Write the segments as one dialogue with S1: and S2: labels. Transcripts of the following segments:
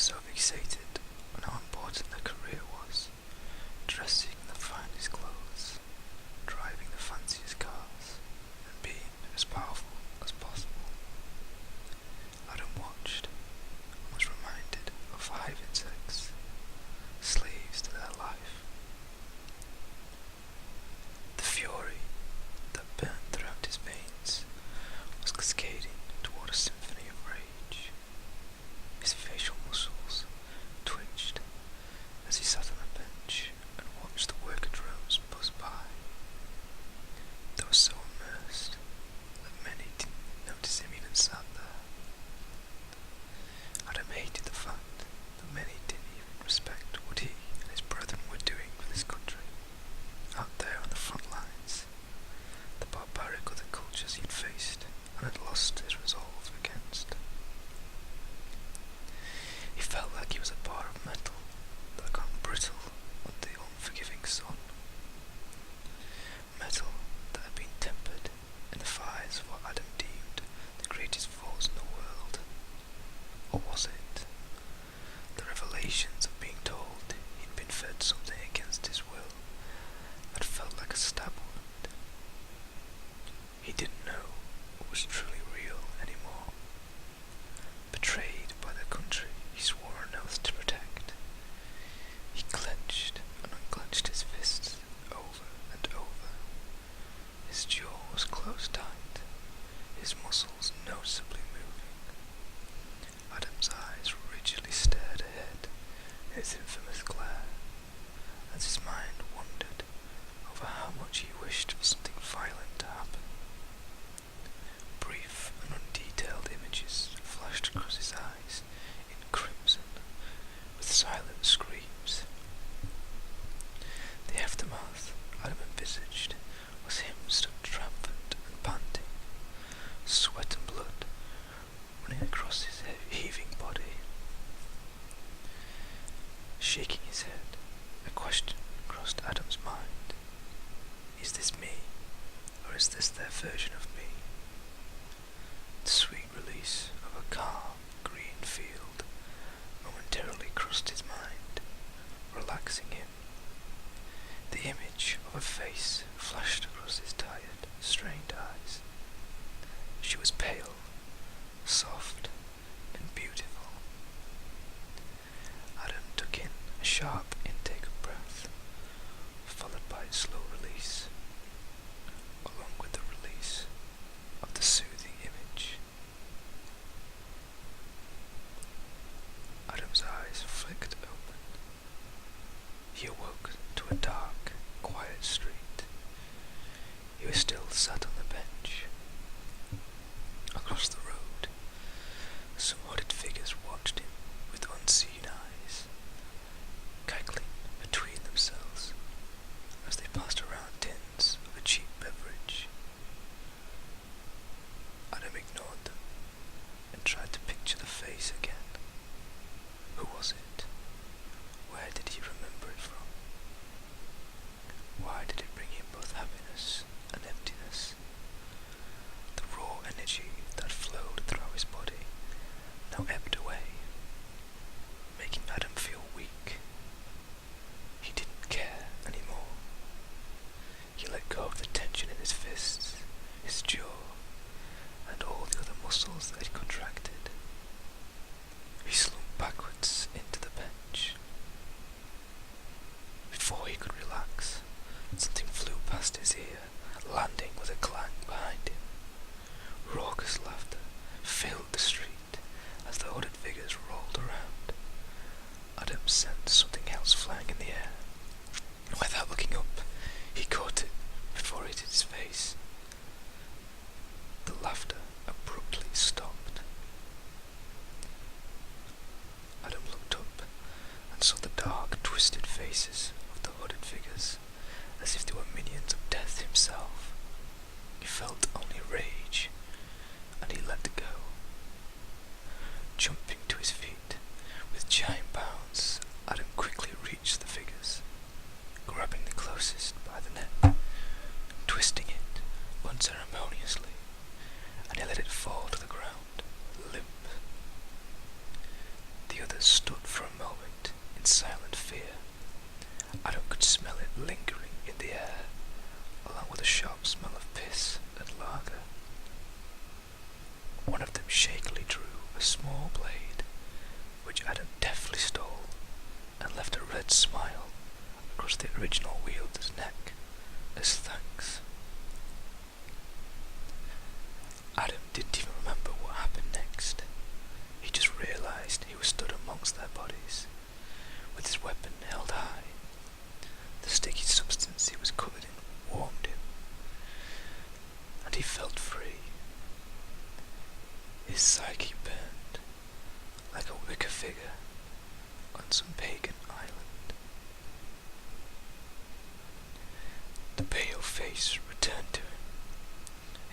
S1: so fixated on how important their career was, dressing in the finest clothes, driving the fanciest cars, and being as powerful as possible. Adam watched and was reminded of hive insects, slaves to their life. The fury that burned throughout his veins was cascading toward a symphony of rage. His facial muscles twitched as he sat on a bench and watched the worker drones buzz by. They were so immersed that many didn't notice him even sat there. Adam hated the fact that many didn't even respect what he and his brethren were doing for this country. Out there on the front lines, the barbaric other cultures he'd faced and had lost his resolve against. He felt like he was a bar of metal that had gone brittle under the unforgiving sun. Metal that had been tempered in the fires of what Adam deemed the greatest force in the world. Or was it the revelations of being told he'd been fed something against his will that felt like a stab wound? He didn't know what was truly real anymore. Betrayed by the country he swore an oath to protect, he clenched and unclenched his fists over and over. His jaw was closed tight, his muscles noticeably moving. Adam's eyes rigidly stared ahead in his infamous glare, as his mind wandered over how much he wished for something violent to happen. Brief and undetailed images flashed across his eyes in crimson, with silent screams. The aftermath Adam envisaged was him stood triumphant and panting, sweat and blood running across his heaving body. Shaking his head, a question crossed Adam's mind. Is this me, or is this their version of me? The sweet release of a calm, green field momentarily crossed his mind, relaxing him. The image of a face flashed across his tired, strained eyes. She was pale, soft, and beautiful. Adam took in a sharp intake of breath, followed by a slow release, along with the release of the soothing image. Adam's eyes flicked open. He awoke to a dark, quiet street. He was still sat on the bench. Across the road, some hooded figures watched him with unseen eyes, cackling between themselves as they passed around tins of a cheap beverage. Adam ignored them and tried to picture the face again. Who was it? Where did he remember it from? Why did it bring him both happiness and emptiness? The raw energy that flowed through his body now ebbed away, making Adam feel weak. He didn't care anymore. He let go of the tension in his fists, his jaw, and all the other muscles that had contracted. He slumped backwards into the bench. Before he could relax, something flew past his ear, landing with a clang behind him. Raucous laughter filled the street as the hooded figures rolled around. Adam sensed something else flying in the air. Without looking up, he caught it before it hit his face. The laughter abruptly stopped. Adam looked up and saw the dark, twisted faces of the hooded figures, as if they were minions of death himself. He felt only rage, and he let go. Jumping to his feet, with giant bounds, Adam quickly reached the figures, grabbing the closest by the neck, twisting it unceremoniously, and he let it fall to the ground, limp. The others stood which Adam deftly stole and left a red smile across the original wielder's neck as thanks. Adam didn't even remember what happened next. He just realised he was stood amongst their bodies, with his weapon held high. The sticky substance he was covered in warmed him, and he felt free. His psyche burned like a wicker figure on some pagan island. The pale face returned to him,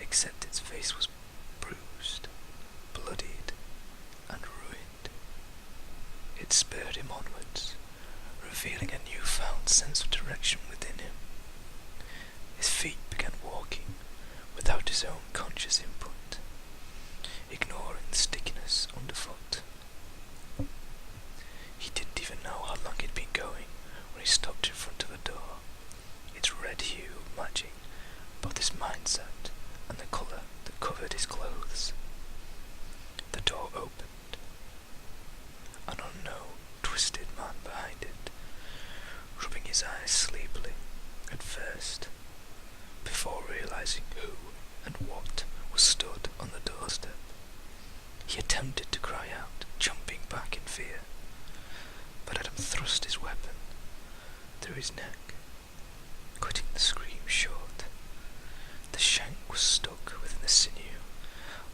S1: except its face was bruised, bloodied, and ruined. It spurred him onwards, revealing a newfound sense of direction within him. His feet began walking without his own conscious input, ignoring the stickiness underfoot. He didn't even know how long he'd been going when he stopped in front of a door, its red hue matching both his mindset and the colour that covered his clothes. The door opened. An unknown, twisted man behind it, rubbing his eyes sleepily at first, before realising who and what was stood on the doorstep. He attempted to cry out, jumping back in fear, but Adam thrust his weapon through his neck, cutting the scream short. The shank was stuck within the sinew,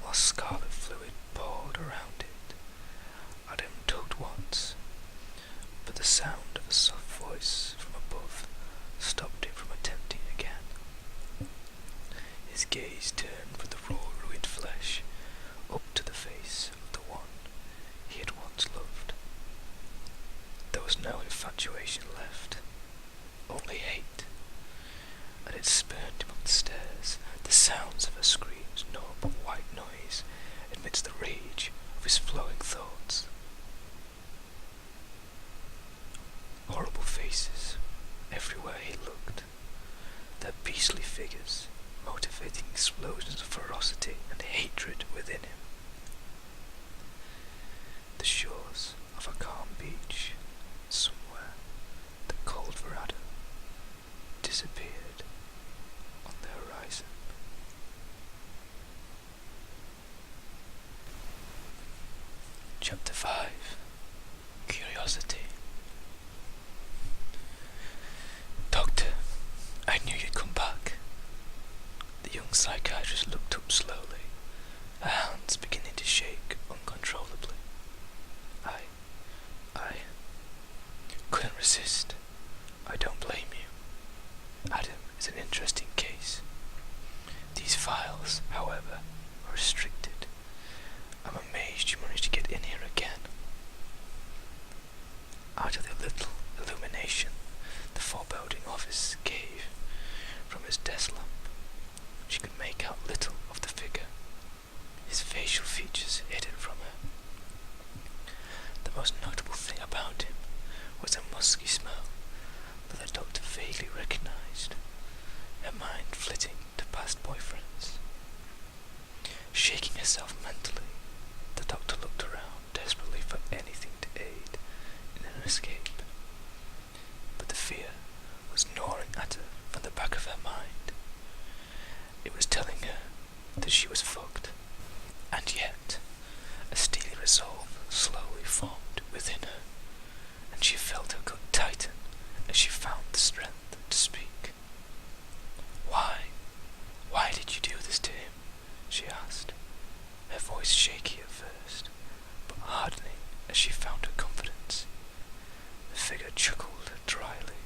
S1: while scarlet fluid poured around it. Adam tugged once, but the sound of a soft voice from above stopped him from attempting again. His gaze turned from the raw, ruined flesh up to the face of the one he had once loved. There was no infatuation left, only hate, and it spurned him up the stairs. The sounds of her screams, no but white noise amidst the rage of his flowing thoughts. Horrible faces everywhere he looked, their beastly figures motivating explosions of ferocity and hatred within him. The shores of a calm beach, somewhere, the cold veranda disappeared on the horizon. Chapter 5. Curiosity. Doctor, I knew you'd come back. The young psychiatrist looked up slowly, her hands beginning to shake uncontrollably. I couldn't resist. I don't blame you. Adam is an interesting case. These files, however, are restricted. I'm amazed you managed to get in here again. Out of the little illumination the foreboding office gave from his desk lamp, she could make out little of the figure, his facial features hidden from her. The most notable thing about him was a musky smell that the doctor vaguely recognized, her mind flitting to past boyfriends. Shaking herself mentally, the doctor looked around desperately for anything to aid in an escape. But the fear was gnawing at her from the back of her mind. It was telling her that she was fucked. And yet, a steely resolve slowly formed within her, and she felt her gut tighten as she found the strength to speak. Why did you do this to him? She asked, her voice shaky at first, but hardening as she found her confidence. The figure chuckled dryly,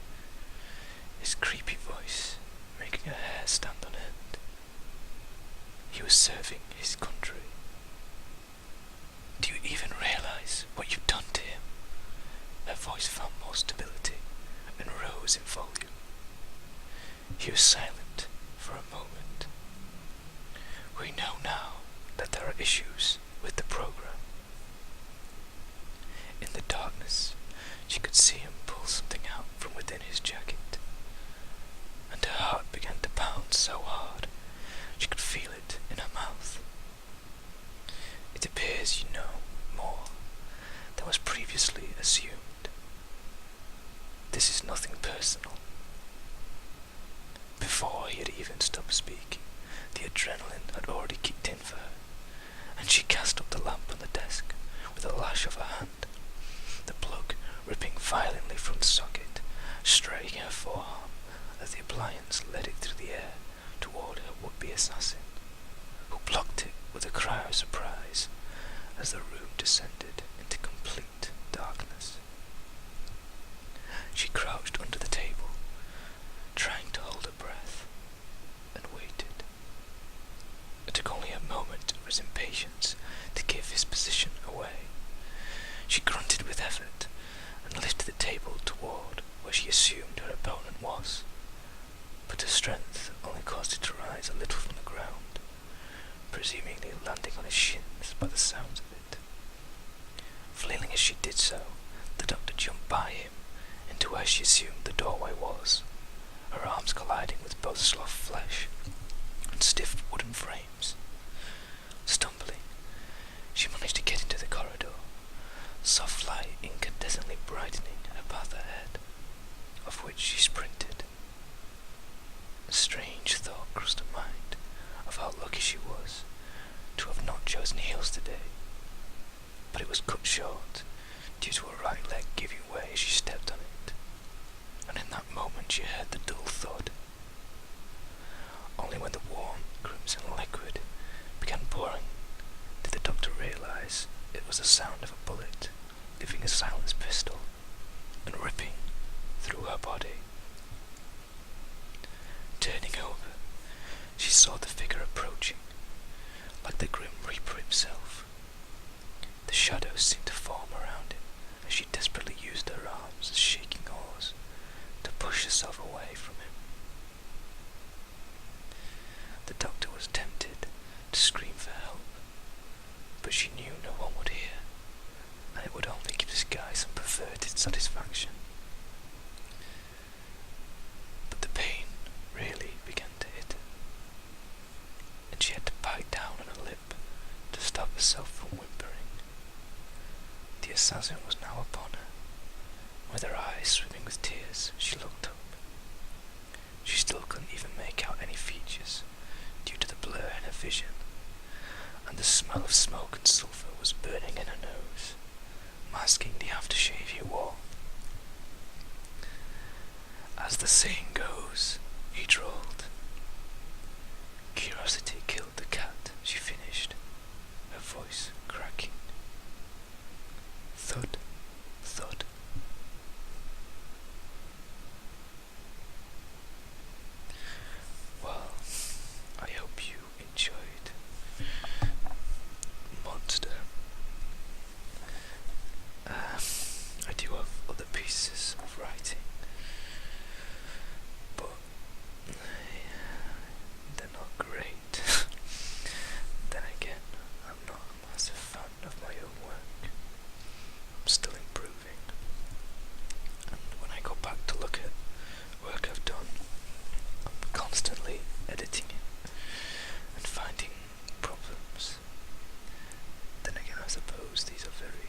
S1: his creepy voice making her hair stand on end. He was serving his country. Do you even realize what you've done to him? Her voice found more stability and rose in volume. He was silent for a moment. We know now that there are issues with the program. In the darkness, she could see him pull something out from within his jacket, and her heart began to pound so hard she could feel it in her mouth. It appears you know more than was previously assumed. This is nothing personal. Before he had even stopped speaking, the adrenaline had already kicked in for her, and she cast up the lamp on the desk with a lash of her hand, the plug ripping violently from the socket, striking her forearm as the appliance led it through the air toward her would-be assassin, who blocked it with a cry of surprise as the room descended into complete darkness. She crouched under the table, trying to hold her breath, and waited. It took only a moment of his impatience to give his position away. She grunted with effort and lifted the table toward where she assumed her opponent was, but her strength only caused it to rise a little from the ground, presumably landing on his shins by the sounds of it. Flailing as she did so, the doctor jumped by him into where she assumed the doorway was, her arms colliding with both soft flesh and stiff wooden frames. Stumbling, she managed to get into the corridor, soft light incandescently brightening her path ahead, of which she sprinted. A strange thought crossed her mind of how lucky she was to have not chosen heels today, but it was cut short due to her right leg giving way as she stepped on it, and in that moment she heard the dull thud. Only when the warm, crimson liquid began pouring did the doctor realize it was the sound of a bullet leaving a silenced pistol and ripping through her body. Turning over, she saw the figure approaching, like the Grim Reaper himself. The shadows seemed to form around him as she desperately used her arms as shaking oars to push herself away from him. The doctor was tempted to scream for help, but she knew no one would hear, and it would only give this guy some perverted satisfaction. But the pain really began to hit her, and she had to bite down on her lip to stop herself from whimpering. The assassin was now upon her. With her eyes swimming with tears, she looked up. She still couldn't even make out any features due to the blur in her vision, and the smell of smoke and sulphur was burning in her nose, masking the aftershave he wore. As the saying goes, he drawled. Curiosity killed the cat, she finished, her voice cracking. Thud, thud. Well, I hope you enjoyed Monster. I do have other pieces of writing, but they're not great. Then again, I'm not a massive fan of my own work. I'm still improving, and when I go back to look at work I've done, I'm constantly editing it and finding problems. Then again, I suppose these are very